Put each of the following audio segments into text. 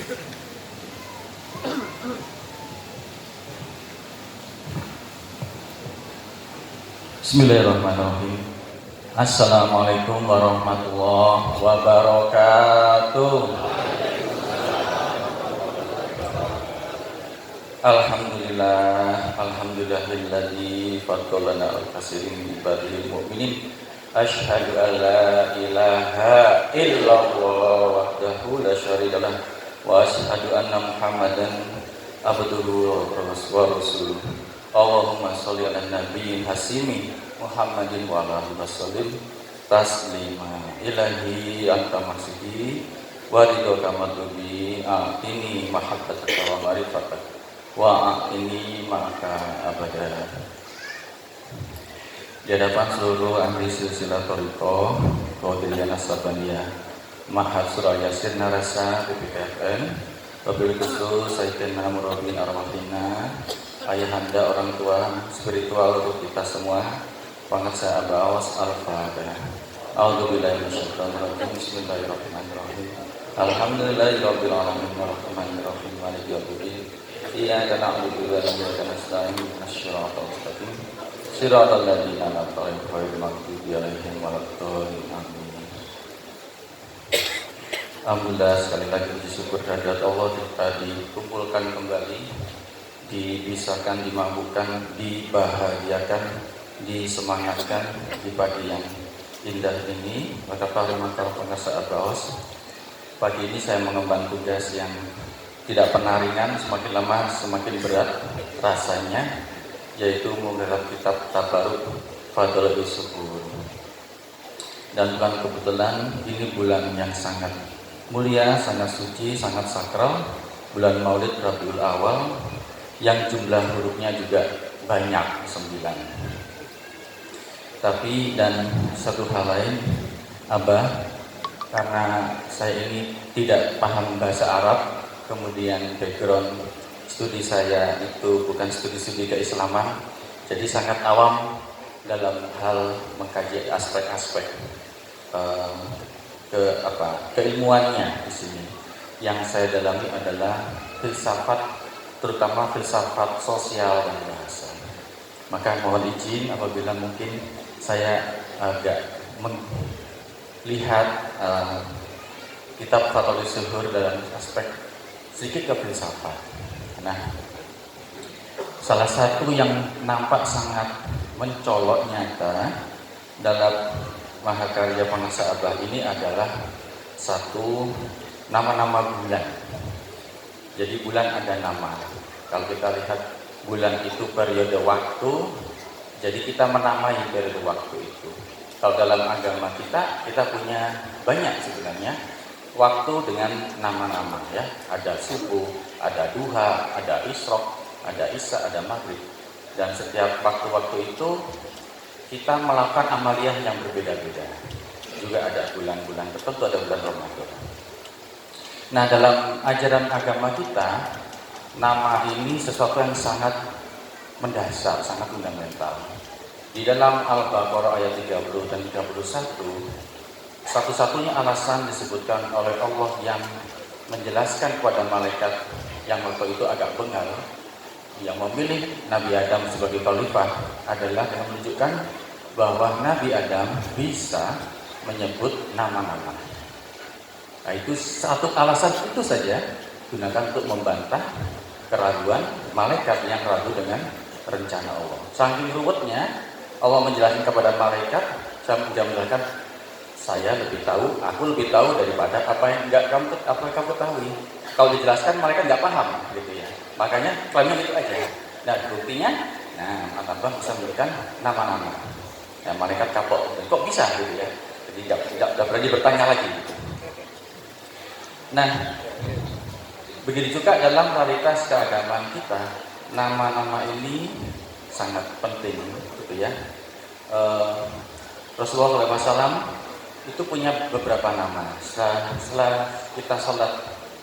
Bismillahirrahmanirrahim. Assalamualaikum warahmatullahi wabarakatuh. Alhamdulillahilladzi faddalana al-katsirin bi ibadil mu'minin. Asyhadu an la ilaha illallah wahdahu la syarika lah wa asyhadu anna Muhammadan abduhu wa rasuluh. Allahumma sholli ala nabiyyin hasimi Muhammadin wa ala alihi wasallim taslima. Ilahi anta maksudi wa ridhoka madlubi atini mahabbataka wa ma'rifatak wa atini ma'aka abada. Di hadapan seluruh ahli silsilah thariqah Qadiriyah Nasabaniyah Mahad Suraya Sirna Rasa BPKFN, wabil khusus Sayyidina Murabin Arwahina, ayahanda orang tua spiritual untuk kita semua, Pangasa Abawas Al-Fatihah. A'udzubillahi minasyaitonir rajim. Bismillahirrahmanirrahim. Alhamdulillahirabbil alamin arrahmanirrahim maliki yaumiddin. Iyyaka na'budu wa iyyaka nasta'in. Ihdinash-shiratal mustaqim. Shiratal ladzina an'amta 'alaihim ghairil maghdubi 'alaihim waladdallin. Amin. Alhamdulillah, sekali lagi puji syukur kehadirat Allah kita dikumpulkan kembali, dibisarkan, dimabukkan, dibahagiakan, disemangatkan di pagi yang indah ini. Maka para pengusaha Abawas, pagi ini saya mengemban tugas yang tidak pernah ringan, semakin lama semakin berat rasanya, yaitu menggarap kitab Tabaruk Fadlul Syukur. Dan bukan kebetulan ini bulan yang sangat mulia, sangat suci, sangat sakral, bulan Maulid Rabiul Awal, yang jumlah hurufnya juga banyak, 9. Tapi dan satu hal lain, Abah, karena saya ini tidak paham bahasa Arab, kemudian background studi saya itu bukan studi keislaman, jadi sangat awam dalam hal mengkaji aspek-aspek keilmuannya di sini. Yang saya dalami adalah filsafat, terutama filsafat sosial dan bahasa. Maka mohon izin apabila mungkin saya agak melihat kitab Fadlul Syukur dalam aspek sedikit kefilsafat. Nah, salah satu yang nampak sangat mencolok nyata dalam mahakarya Pangasa Abah ini adalah satu nama-nama bulan. Jadi bulan ada nama. Kalau kita lihat bulan itu periode waktu, jadi kita menamai periode waktu itu. Kalau dalam agama kita punya banyak sebenarnya waktu dengan nama-nama, ya. Ada subuh, ada duha, ada isyraq, ada isya, ada maghrib. Dan setiap waktu-waktu itu kita melakukan amaliyah yang berbeda-beda. Juga ada bulan-bulan tertentu, ada bulan Ramadan. Nah, dalam ajaran agama kita, nama ini sesuatu yang sangat mendasar, sangat fundamental. Di dalam Al-Baqarah ayat 30 dan 31, satu-satunya alasan disebutkan oleh Allah yang menjelaskan kepada malaikat yang waktu itu agak bengal, yang memilih Nabi Adam sebagai khalifah, adalah dengan menunjukkan bahwa Nabi Adam bisa menyebut nama-nama. Nah, itu satu alasan itu saja gunakan untuk membantah keraguan malaikat yang ragu dengan rencana Allah. Saking ruwetnya Allah menjelaskan kepada malaikat, saya menjelaskan, saya lebih tahu, aku lebih tahu daripada apa yang kamu ketahui. Kalau dijelaskan mereka nggak paham, gitu ya. Makanya klaimnya itu aja. Nah, buktinya, Allah bisa memberikan nama-nama. Nah, malaikat kapok, kok bisa, gitu ya. Jadi tidak berani bertanya lagi. Gitu. Nah, begitu juga dalam realitas keagamaan kita, nama-nama ini sangat penting, gitu ya. Rasulullah SAW itu punya beberapa nama. Setelah kita sholat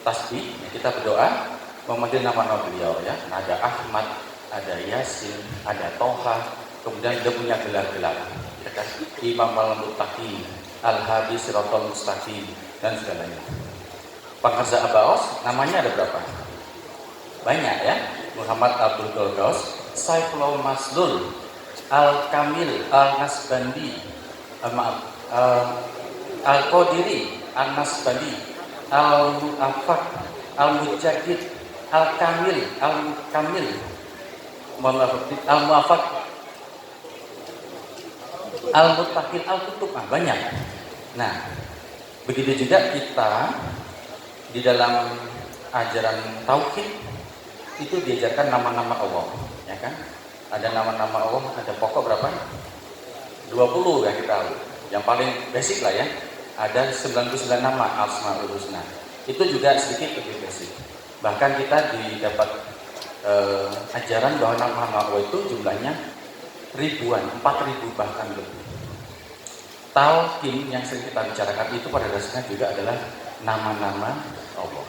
tasbih, kita berdoa memanggil nama-nama beliau, ya. Ada Ahmad, ada Yasin, ada Toha, kemudian dia punya gelar-gelar, ya kan? Imam al-Muttaqin, Al-Hadi Siratal Mustaqim, dan segalanya. Pangerza Abaos, namanya ada berapa? Banyak ya. Muhammad Abdul Ghawgas, Saifullah Maslul, Al-Kamil, Al-Nasbandi, Al-Qadiri, Al-Nasbandi, Al-Mu'afak, Al-Mujadid, Al-Kamil, Al-Kamil, Al-Mu'afak, Al-Mutakil, Al-Kutub, banyak. Nah, begitu juga kita di dalam ajaran tauhid itu diajarkan nama-nama Allah, ya kan? Ada nama-nama Allah, ada pokok berapa? 20 yang kita tahu. Yang paling basic lah ya. Ada 99 nama Asmaul Husna. Itu juga sedikit lebih basic. Bahkan kita didapat ajaran bahwa nama-nama Allah itu jumlahnya ribuan, 4.000 bahkan lebih. Talqin yang sering kita bicarakan itu pada dasarnya juga adalah nama-nama Allah.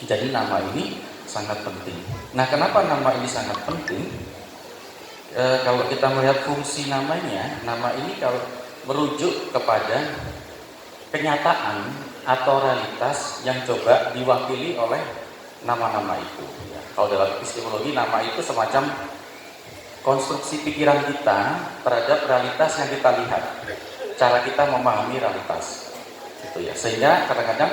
Jadi nama ini sangat penting. Nah, kenapa nama ini sangat penting? Kalau kita melihat fungsi namanya, nama ini kalau merujuk kepada kenyataan atau realitas yang coba diwakili oleh nama-nama itu. Ya, kalau dalam epistemologi, nama itu semacam konstruksi pikiran kita terhadap realitas yang kita lihat, cara kita memahami realitas, gitu ya. Sehingga kadang-kadang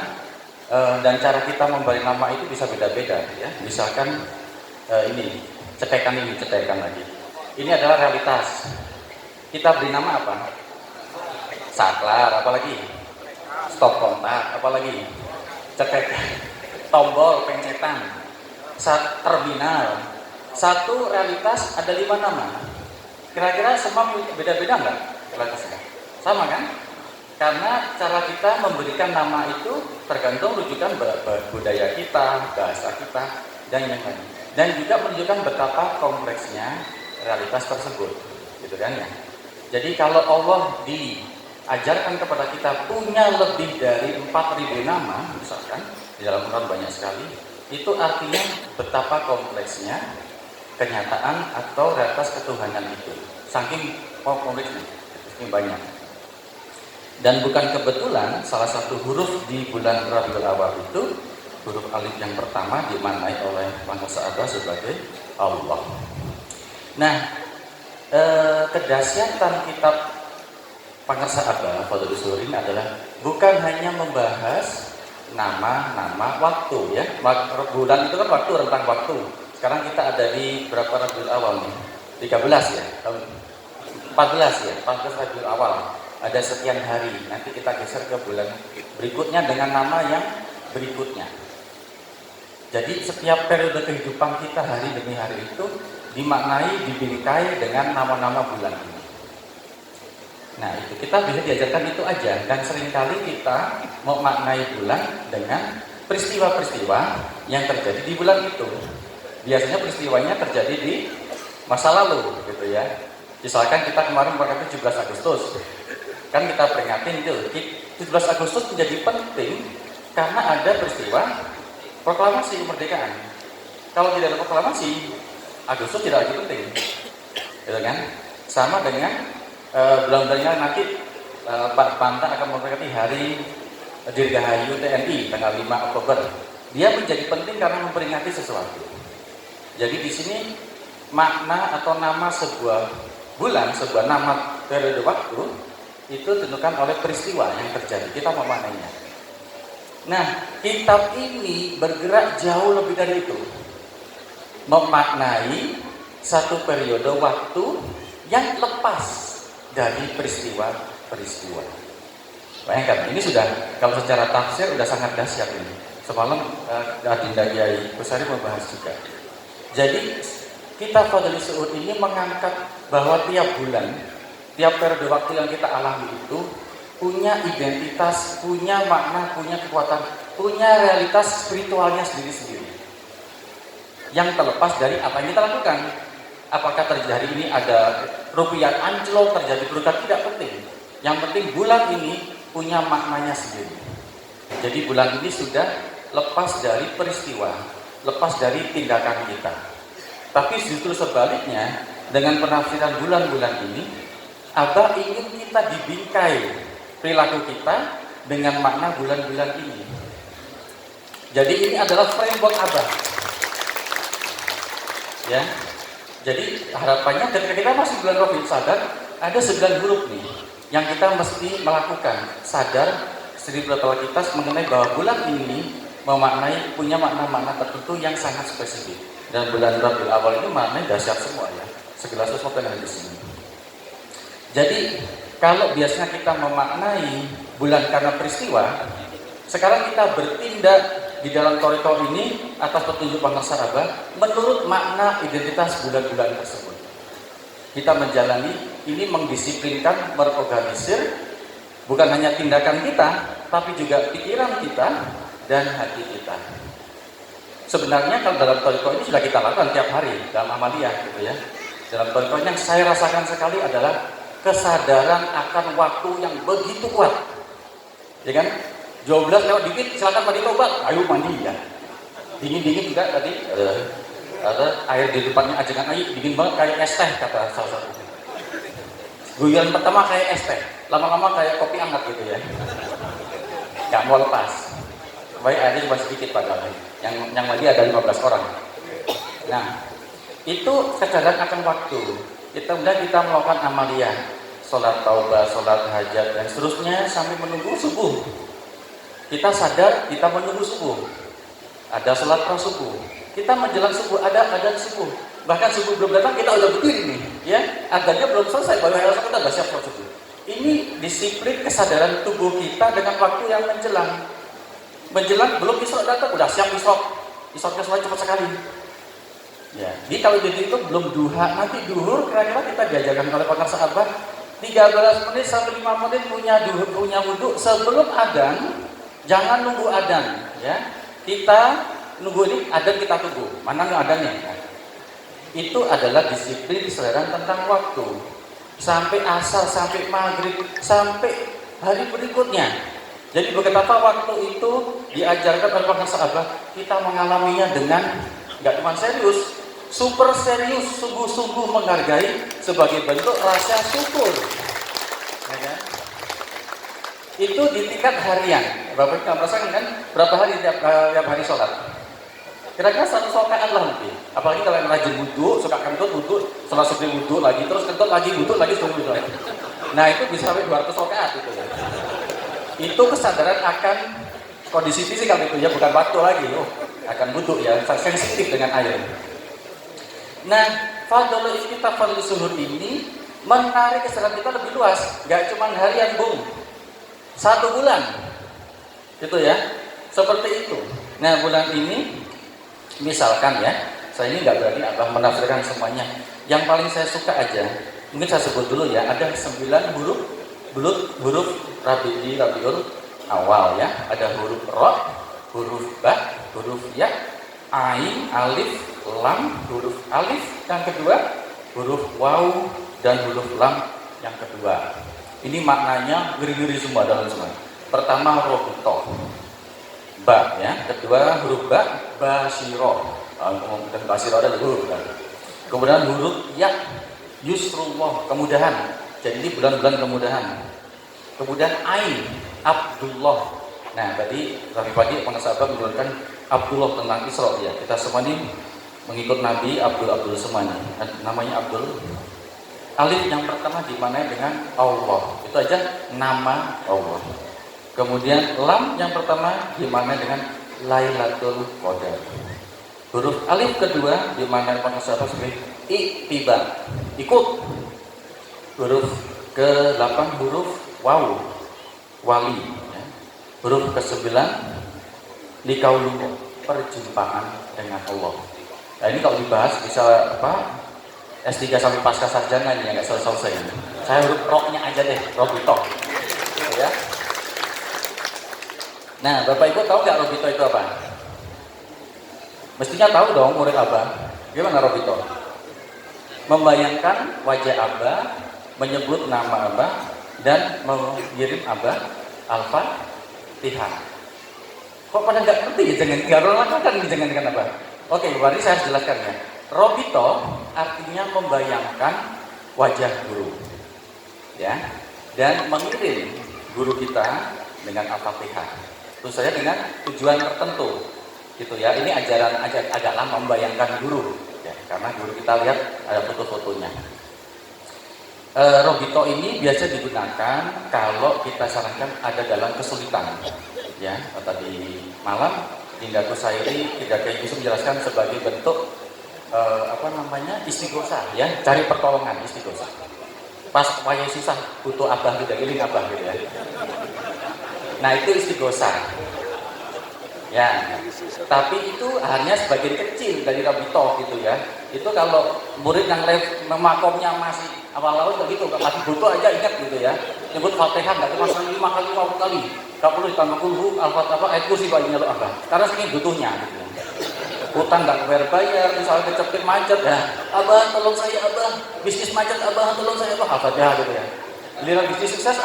dan cara kita memberi nama itu bisa beda-beda, ya. Misalkan ini cetekan lagi. Ini adalah realitas. Kita beri nama apa? Saklar, apalagi? Stop kontak, apalagi? Cetekan, tombol pencetan, terminal. Satu realitas ada 5 nama. Kira-kira semua beda-beda nggak realitasnya? Sama kan? Karena cara kita memberikan nama itu tergantung rujukan budaya kita, bahasa kita, dan yang lain. Dan juga menunjukkan betapa kompleksnya realitas tersebut, gitu kan ya. Jadi kalau Allah diajarkan kepada kita punya lebih dari 4.000 nama, misalkan di dalam Quran banyak sekali, itu artinya betapa kompleksnya kenyataan atau realitas ketuhanan itu. Saking kompleksnya, saking banyak. Dan bukan kebetulan salah satu huruf di bulan Rabiul Awal itu huruf alif yang pertama dimaknai oleh Pangerza Abaos sebagai Allah. Nah, kedahsyatan kitab Pangerza Abaos Fadlus Surin adalah bukan hanya membahas nama-nama waktu ya. Bulan itu kan waktu, rentang waktu. Sekarang kita ada di berapa Rabiul Awal nih? 13 ya? 14 ya? 14 Rabiul Awal. Ada sekian hari, nanti kita geser ke bulan berikutnya dengan nama yang berikutnya. Jadi setiap periode kehidupan kita hari demi hari itu dimaknai, dibingkai dengan nama-nama bulan ini. Nah itu kita bisa diajarkan itu aja. Dan seringkali kita memaknai bulan dengan peristiwa-peristiwa yang terjadi di bulan itu. Biasanya peristiwanya terjadi di masa lalu gitu ya. Misalkan kita kemarin merayakan 17 Agustus. Kan kita peringatin itu, 17 Agustus menjadi penting karena ada peristiwa proklamasi kemerdekaan. Kalau tidak ada proklamasi, Agustus tidak lagi penting, gitu kan? Sama dengan bulan-bulannya nanti Pak Panta akan memperingati Hari Dirgahayu TNI tanggal 5 Oktober. Dia menjadi penting karena memperingati sesuatu. Jadi di sini makna atau nama sebuah bulan, sebuah nama periode waktu itu ditentukan oleh peristiwa yang terjadi. Kita memaknainya. Nah, kitab ini bergerak jauh lebih dari itu. Memaknai satu periode waktu yang lepas dari peristiwa-peristiwa. Bayangkan, ini sudah, kalau secara tafsir sudah sangat dahsyat ini. Semalam Adinda Kiai Kusari membahas juga. Jadi, kitab Fadlus Su'ud ini mengangkat bahwa tiap bulan, tiap periode waktu yang kita alami itu punya identitas, punya makna, punya kekuatan, punya realitas spiritualnya sendiri-sendiri yang terlepas dari apa yang kita lakukan. Apakah terjadi ini ada rupiah anjlok, terjadi perubahan, tidak penting. Yang penting bulan ini punya maknanya sendiri. Jadi bulan ini sudah lepas dari peristiwa, lepas dari tindakan kita. Tapi justru sebaliknya, dengan penafsiran bulan-bulan ini, Abah ingin kita dibingkai perilaku kita dengan makna bulan-bulan ini. Jadi ini adalah framework Abah. Ya. Jadi harapannya ketika kita masih bulan Rabiul sadar, ada 9 huruf nih yang kita mesti melakukan, sadar spiritual kita mengenai bahwa bulan ini punya makna-makna tertentu yang sangat spesifik. Dan bulan Rabiul Awal ini maknanya dahsyat semua ya. Segala sesuatu yang ada di sini. Jadi kalau biasanya kita memaknai bulan karena peristiwa, sekarang kita bertindak di dalam toriko ini atas petunjuk Bangsa Abah menurut makna identitas bulan-bulan tersebut. Kita menjalani ini mendisiplinkan, berorganisir bukan hanya tindakan kita, tapi juga pikiran kita dan hati kita. Sebenarnya kalau dalam toriko ini sudah kita lakukan tiap hari dalam amaliyah gitu ya. Dalam toriko yang saya rasakan sekali adalah kesadaran akan waktu yang begitu kuat. Ya kan? 12 lewat dikit, silakan mandi tobat. Ayo mandi ya. Dingin-dingin juga tadi ada air di depannya ajengan air dingin banget kayak es teh kata salah satu. Guyon pertama kayak es teh, lama-lama kayak kopi hangat gitu ya. Gak mau lepas. Baik airnya cuma sedikit padahal. Yang mandi ada 15 orang. Nah, itu kesadaran akan waktu. Kita melakukan amaliyah, sholat taubah, sholat hajat dan seterusnya sampai menunggu subuh. Kita sadar kita menunggu subuh. Ada sholat prasubuh. Kita menjelang subuh, ada adzan subuh. Bahkan subuh belum datang kita udah berdiri nih, ya. Adzannya belum selesai, baru kita udah siap sholat subuh. Ini disiplin kesadaran tubuh kita dengan waktu yang menjelang. Menjelang belum isrok datang, udah siap isrok. Isroknya sholat cepat sekali. Ya, jadi kalau jadi itu belum duha, nanti duhur kira-kira kita diajarkan oleh pakar sahabat 13 menit sampai 5 menit punya wudhu sebelum adzan. Jangan nunggu adzan, ya. Kita nunggu ini adzan kita tunggu. Mana nih adzannya? Nah, itu adalah disiplin kesadaran tentang waktu. Sampai asar, sampai maghrib, sampai hari berikutnya. Jadi betapa waktu itu diajarkan oleh para sahabat, kita mengalaminya dengan nggak cuma serius, super serius, sungguh-sungguh menghargai sebagai bentuk rasa syukur. Ya kan? Itu di tingkat harian. Bapak kita merasakan kan berapa hari tiap hari sholat? Kira-kira 1 rakaat lah lebih. Apalagi kalau yang rajin wudhu, suka kentut wudhu, setelah sebelum wudhu lagi, terus kentut lagi wudhu lagi, sebelum wudhu lagi. Nah itu bisa sampai 200 rakaat itu ya. Itu kesadaran akan kondisi fisik kalau itu ya, bukan waktu lagi. Akan wudhu ya, sensitif dengan air. Nah, fadlul istighfar fadlul suhur ini menarik kesadaran kita lebih luas, gak cuma harian bung. 1 bulan, gitu ya, seperti itu. Nah bulan ini, misalkan ya, saya ini nggak berani abah menafsirkan semuanya. Yang paling saya suka aja, mungkin saya sebut dulu ya, ada 9 huruf Rabiul Awal ya. Ada huruf Ra, huruf Ba, huruf Ya, Ain, Alif, Lam, huruf Alif yang kedua, huruf Waw dan huruf Lam yang kedua. Ini maknanya ngeri-ngeri semua dalam semua. Pertama Robito, Ba ya. Kedua huruf Ba, Basiro. Dan Basiro ada huruf kan. Kemudian huruf Ya, Yusrullah, kemudahan. Jadi ini bulan-bulan kemudahan. Kemudian Ain, Abdullah. Nah tadi pagi pengasahabat menurunkan Abdullah tentang Isra ya. Kita semua ini mengikut Nabi Abdul semua ini. Namanya Abdul. Alif yang pertama dimanai dengan Allah, itu aja nama Allah. Kemudian Lam yang pertama dimanai dengan Lailatul Qadar. Huruf Alif kedua dimanai pengasahabat sebagai Ittiba, ikut. Huruf ke-8 huruf Waw, wali ya. Huruf ke-9 Likaulullah, perjumpaan dengan Allah. Nah ini kalau dibahas bisa apa? S3 sampai pasca sarjana ini yang nggak selesai. Saya huruf roknya aja deh, Robito. Ya. Nah, Bapak Ibu tahu nggak Robito itu apa? Mestinya tahu dong murid Abah. Gimana Robito? Membayangkan wajah Abah, menyebut nama Abah, dan mengirim Abah Al-Fatihah. Kok pada nggak ngerti ya? Jangan lakukan jangan dengan Abah. Oke, berarti saya harus jelaskan ya. Robito artinya membayangkan wajah guru, ya, dan mengirim guru kita dengan Al-Fatihah. Tentu saja dengan tujuan tertentu. gitu ya. Ini ajaran agak lama membayangkan guru ya, karena guru kita lihat ada foto-fotonya. Robito ini biasa digunakan kalau kita sarankan ada dalam kesulitan ya. Tadi malam Dinda Kusairi tidak kayak bisa menjelaskan sebagai bentuk istighosa ya, cari pertolongan, istighosa. Pas wayah susah butuh abah tidak giling abah gitu ya. Nah itu istighosa ya, tapi itu hanya sebagian kecil dari Robito gitu ya. Itu kalau murid yang makomnya masih awal-awal begitu, lagi butuh aja ingat gitu ya, nyebut Fatihah nggak cuma 5 kali 50 kali, nggak perlu ditambah kulhu Al-Fatihah ayat kursi bayinya lo abah, karena saking butuhnya gitu ya. Utang nggak bayar, misalnya kecepit macet ya, abah tolong saya abah, bisnis macet abah tolong saya abah, Al-Fatihah gitu ya. Giliran bisnis sukses,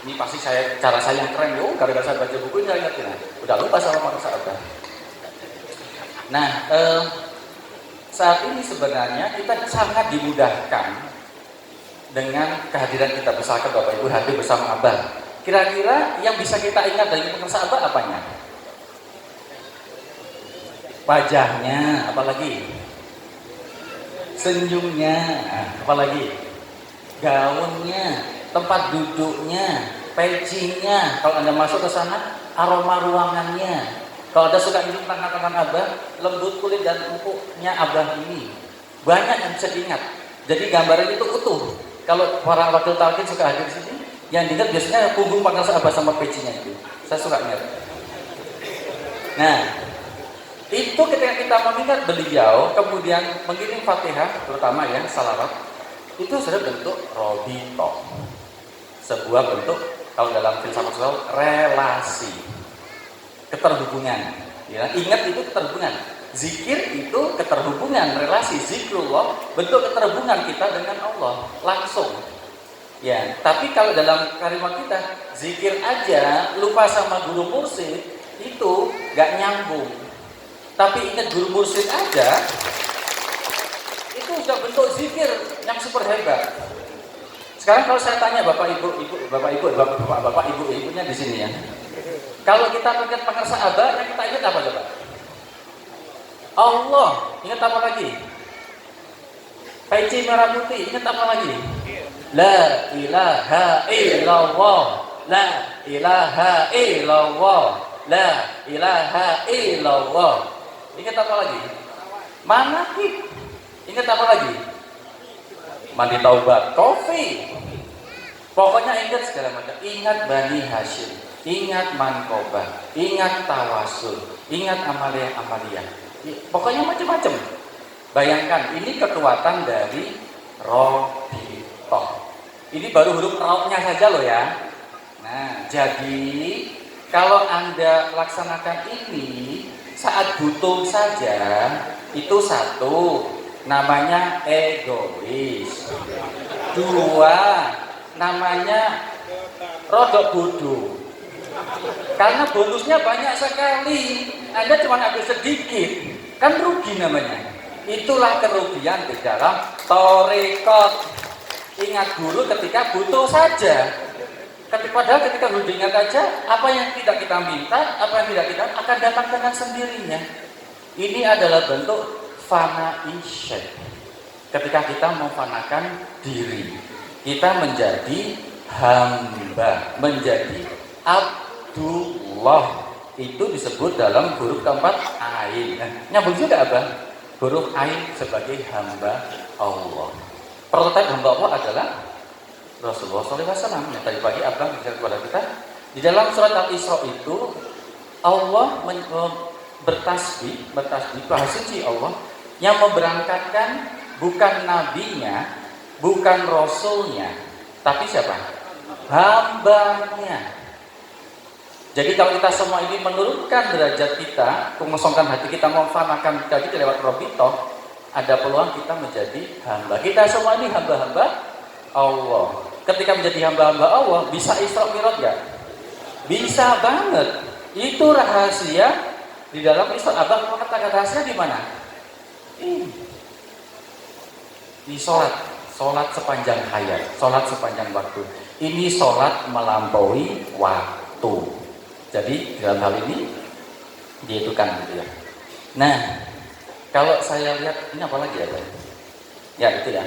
ini pasti cara saya yang keren, gara-gara saya baca buku ini ingat ya, udah lupa sama maksa abah. Nah, saat ini sebenarnya kita sangat dimudahkan dengan kehadiran kita bersama Bapak Ibu hadir bersama Abah. Kira-kira yang bisa kita ingat dari pengersa Abah apanya? Wajahnya, apalagi? Senyumnya, apalagi? Gaunnya, tempat duduknya, pecinya. Kalau Anda masuk ke sana, aroma ruangannya. Kalau Anda suka ini tangan-tangan Abah, lembut kulit dan empuknya Abah ini. Banyak yang bisa diingat. Jadi gambaran itu utuh. Kalau para wakil talqin suka hadir di sini, yang diingat biasanya punggung pangkal Abah sama pecinya itu. Saya suka ingat. Nah, itu ketika kita mengingat beliau, kemudian mengirim Fatihah, terutama ya salawat, itu sudah bentuk robito. Sebuah bentuk kalau dalam filsafat sosial relasi, keterhubungan. Ya, ingat itu keterhubungan. Zikir itu keterhubungan, relasi zikrullah, bentuk keterhubungan kita dengan Allah langsung. Ya, tapi kalau dalam kalimat kita zikir aja lupa sama guru mursyid itu gak nyambung. Tapi ingat guru mursyid aja itu sudah bentuk zikir yang super hebat. Sekarang kalau saya tanya bapak ibunya di sini ya. Kalau kita ingat pengersa Abah, yang kita ingat apa coba? Allah, ingat apa lagi? Peci merah putih, ingat apa lagi? La ilaha illallah, la ilaha illallah, la ilaha illallah. Ingat apa lagi? Manakib, ingat apa lagi? Mandi taubat, kofi. Pokoknya ingat segala macam. Ingat Bani Hashim, ingat Mankobah, ingat tawasul, ingat amalia-amalia. Pokoknya macam-macam. Bayangkan, ini kekuatan dari robito. Ini baru huruf raubnya saja loh ya. Nah, jadi kalau Anda laksanakan ini saat butuh saja, itu satu, namanya egois. Dua, namanya rodok bodoh. Karena bonusnya banyak sekali, Anda cuma ambil sedikit, kan rugi namanya. Itulah kerugian di dalam thariqat. Ingat guru ketika butuh saja. Padahal ketika guru ingat aja, apa yang tidak kita minta, apa yang tidak kita akan datang dengan sendirinya. Ini adalah bentuk fana isyad. Ketika kita memfanakan diri, kita menjadi hamba, menjadi Abdullah. Itu disebut dalam huruf keempat ain. Nyambung juga Abang, huruf ain sebagai hamba Allah. Prototipe hamba Allah adalah Rasulullah SAW. Yang tadi pagi Abang bicara kepada kita, di dalam surat Al-Isra itu Allah bertasbih bahasa suci Allah yang memberangkatkan bukan nabinya, bukan rasulnya, tapi siapa? Hambanya. Jadi kalau kita semua ini menurunkan derajat kita, mengosongkan hati kita, memfanakan kita lewat robito, ada peluang kita menjadi hamba. Kita semua ini hamba-hamba Allah. Ketika menjadi hamba-hamba Allah, bisa Isra Mi'raj gak? Bisa banget. Itu rahasia di dalam Isra. Abang mau katakan rahasia di mana? Di sholat sepanjang hayat, sholat sepanjang waktu. Ini sholat melampaui waktu. Jadi dalam hal ini Dia itu kan gitu ya. Nah, kalau saya lihat ini apa lagi ya, Pak? Ya itu ya.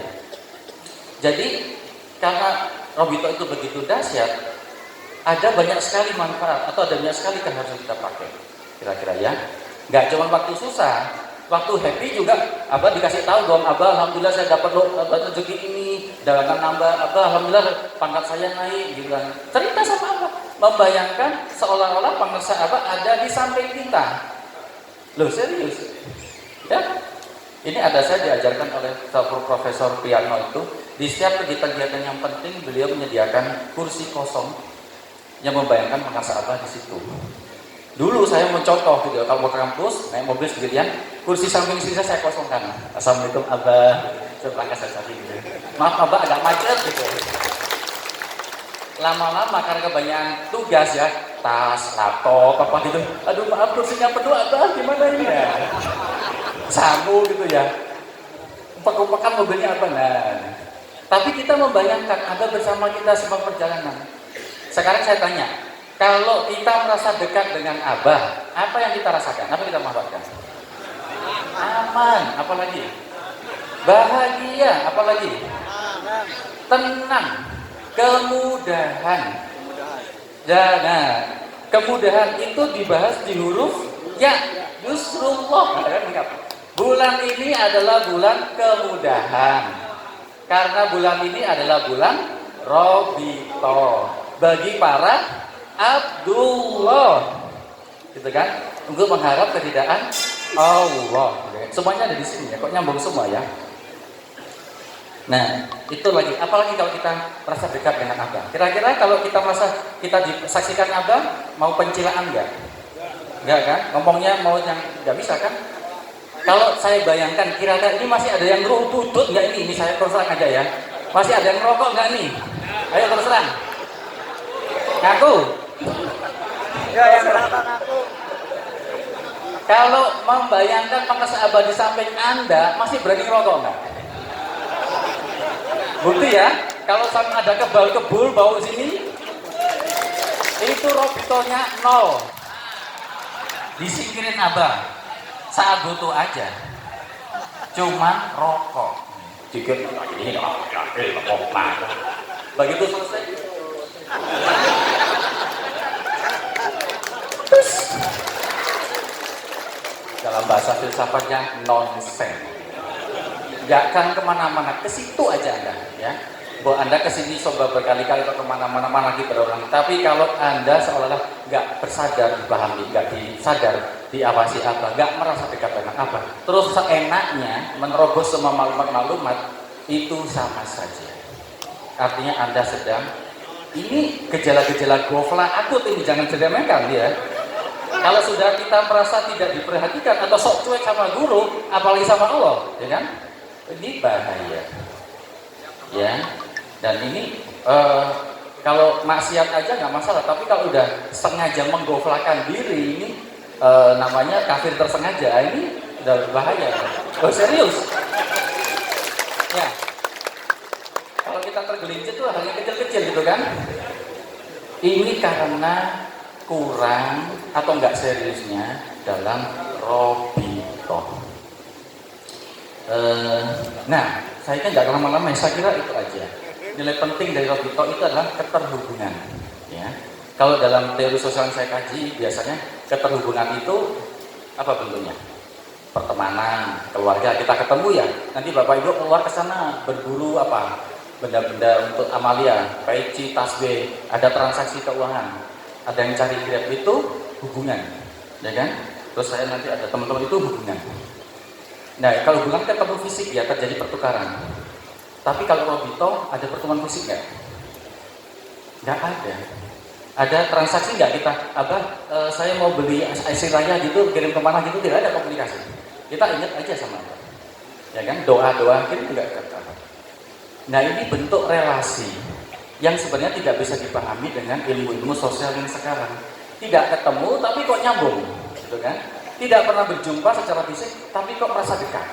Jadi karena Robito itu begitu dahsyat, ada banyak sekali manfaat atau ada banyak sekali kan harus kita pakai. Kira-kira ya. Nggak cuma waktu susah, waktu happy juga Abah dikasih tahu dong, Abah alhamdulillah saya dapat rezeki ini, dagangan nambah, Abah alhamdulillah pangkat saya naik gitu kan. Cerita sama Abah, membayangkan seolah-olah pangkat Abah ada di samping kita. Loh serius? Ya, ini ada saya diajarkan oleh Profesor Piano itu, di setiap kegiatan-kegiatan yang penting beliau menyediakan kursi kosong yang membayangkan pangkat Abah di situ. Dulu saya mencontoh gitu, kalau mau ke kampus naik mobil sendirian, kursi samping sini saya kosongkan. Assalamualaikum Abah, setelahnya saya cari gitu. Maaf Abah agak macet gitu. Lama-lama karena kebanyakan tugas ya, tas, laptop, apa gitu. Aduh maaf kursinya penuh Abah, gimana ini ya? Samu gitu ya. Umpek-umpekan mobilnya apa nah. Tapi kita membayangkan Abah bersama kita semua perjalanan. Sekarang saya tanya, kalau kita merasa dekat dengan Abah, apa yang kita rasakan? Apa kita manfaatkan? Aman, apalagi? Bahagia, apalagi? Tenang, kemudahan. Nah, kemudahan itu dibahas di huruf ya, yusrullah. Bulan ini adalah bulan kemudahan. Karena bulan ini adalah bulan Robito. Bagi para Abdullah, gitu kan, untuk mengharap keridaan Allah. Semuanya ada di sini ya, kok nyambung semua ya. Nah, itu lagi. Apalagi kalau kita merasa dekat dengan Abah. Kira-kira kalau kita merasa kita disaksikan Abah, mau pencilaan enggak? Enggak kan? Ngomongnya mau yang enggak bisa kan? Kalau saya bayangkan, kira-kira ini masih ada yang tutut enggak ini? Ini saya terus terang aja ya. Masih ada yang merokok enggak nih? Ayo terus terang. Ngaku. Ya, yang ngaku. Kalau membayangkan pangkat Abah di samping Anda, masih berani ngerokok enggak? Bukti ya, kalau sama ada kebal-kebul bau sini, itu Robitonya 0. Disingkirin Abah, saat butuh aja. Cuman rokok. Dikit ini rokok. Begitu selesai. Terus dalam bahasa filsafatnya nonsen, nggak akan kemana-mana, ke situ aja Anda ya. Bahwa Anda kesini coba berkali-kali atau kemana-mana lagi berulang, tapi kalau Anda seolah-olah nggak bersadar dipahami, nggak disadar diawasi apa, nggak merasa dekat dengan apa, terus seenaknya menerobos semua maklumat-maklumat, itu sama saja. Artinya Anda sedang, ini gejala-gejala gofla akut ini, jangan diremehkan ya. Kalau sudah kita merasa tidak diperhatikan atau sok cuek sama guru, apalagi sama Allah, ya kan? Ini bahaya. Ya. Dan ini kalau maksiat aja nggak masalah, tapi kalau udah sengaja menggoflakan diri, ini namanya kafir tersengaja. Ini udah bahaya. Oh serius? Ya. Kalau kita tergelincir tuh hanya kecil-kecil gitu kan? Ini karena kurang atau enggak seriusnya dalam Robito. Nah, saya kan nggak lama-lama, saya kira itu aja. Nilai penting dari Robito itu adalah keterhubungan. Ya, kalau dalam teori sosial yang saya kaji, biasanya keterhubungan itu apa bentuknya? Pertemanan, keluarga, kita ketemu ya. Nanti bapak ibu keluar ke sana berburu apa? Benda-benda untuk amalia, peci, tasbih, ada transaksi keuangan. Ada yang cari Grab, itu hubungan, ya kan? Terus saya nanti ada teman-teman, itu hubungan. Nah, kalau hubungan ketemu fisik ya, terjadi pertukaran. Tapi kalau Robito ada pertemuan fisik nggak? Nggak ada. Ada transaksi nggak kita? Saya mau beli istilahnya gitu, kirim kemana gitu, tidak ada komunikasi. Kita ingat aja sama Allah. Ya kan? Doa-doa kirim nggak kata. Nah, ini bentuk relasi yang sebenarnya tidak bisa dipahami dengan ilmu-ilmu sosial yang sekarang. Tidak ketemu tapi kok nyambung, gitu kan? Tidak pernah berjumpa secara fisik tapi kok merasa dekat.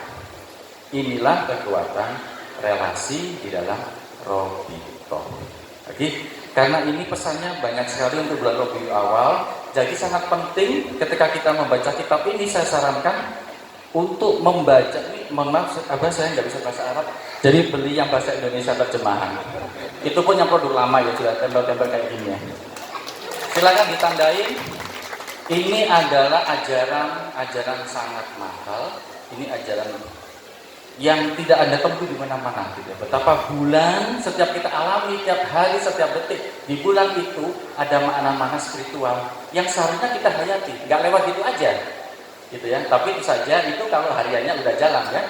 Inilah kekuatan relasi di dalam Robito. Lagi, karena ini pesannya banyak sekali untuk bulan Robito awal, Jadi sangat penting ketika kita membaca kitab ini, saya sarankan untuk membaca ini, mohon maaf, saya nggak bisa bahasa Arab, jadi beli yang bahasa Indonesia terjemahan. Itu pun yang produk lama ya, sudah tempel-tempel kayak gini ya. Silakan ditandain. Ini adalah ajaran sangat mahal. Ini ajaran yang tidak Anda temui di mana-mana. Gitu. Betapa bulan setiap kita alami, tiap hari, setiap detik. Di bulan itu ada makna-makna spiritual yang seharusnya kita hayati. Nggak lewat gitu aja. Gitu ya. Tapi itu saja, itu kalau hariannya udah jalan ya.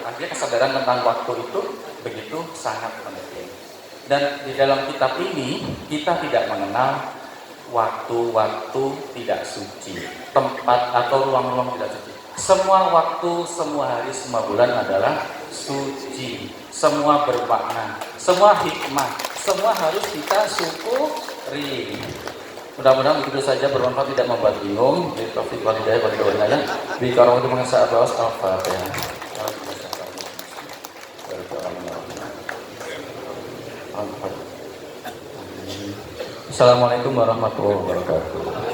Artinya kesadaran tentang waktu itu begitu sangat penting. Dan di dalam kitab ini kita tidak mengenal waktu-waktu tidak suci, tempat atau ruang-ruang tidak suci. Semua waktu, semua hari, semua bulan adalah suci. Semua bermakna, semua hikmah, semua harus kita syukuri. Mudah-mudahan begitu saja bermanfaat, tidak membuat bingung. Taufiq wal hidayah bagi kita. Bi karamati mangsa abawas al-Fatihah. Assalamualaikum warahmatullahi wabarakatuh.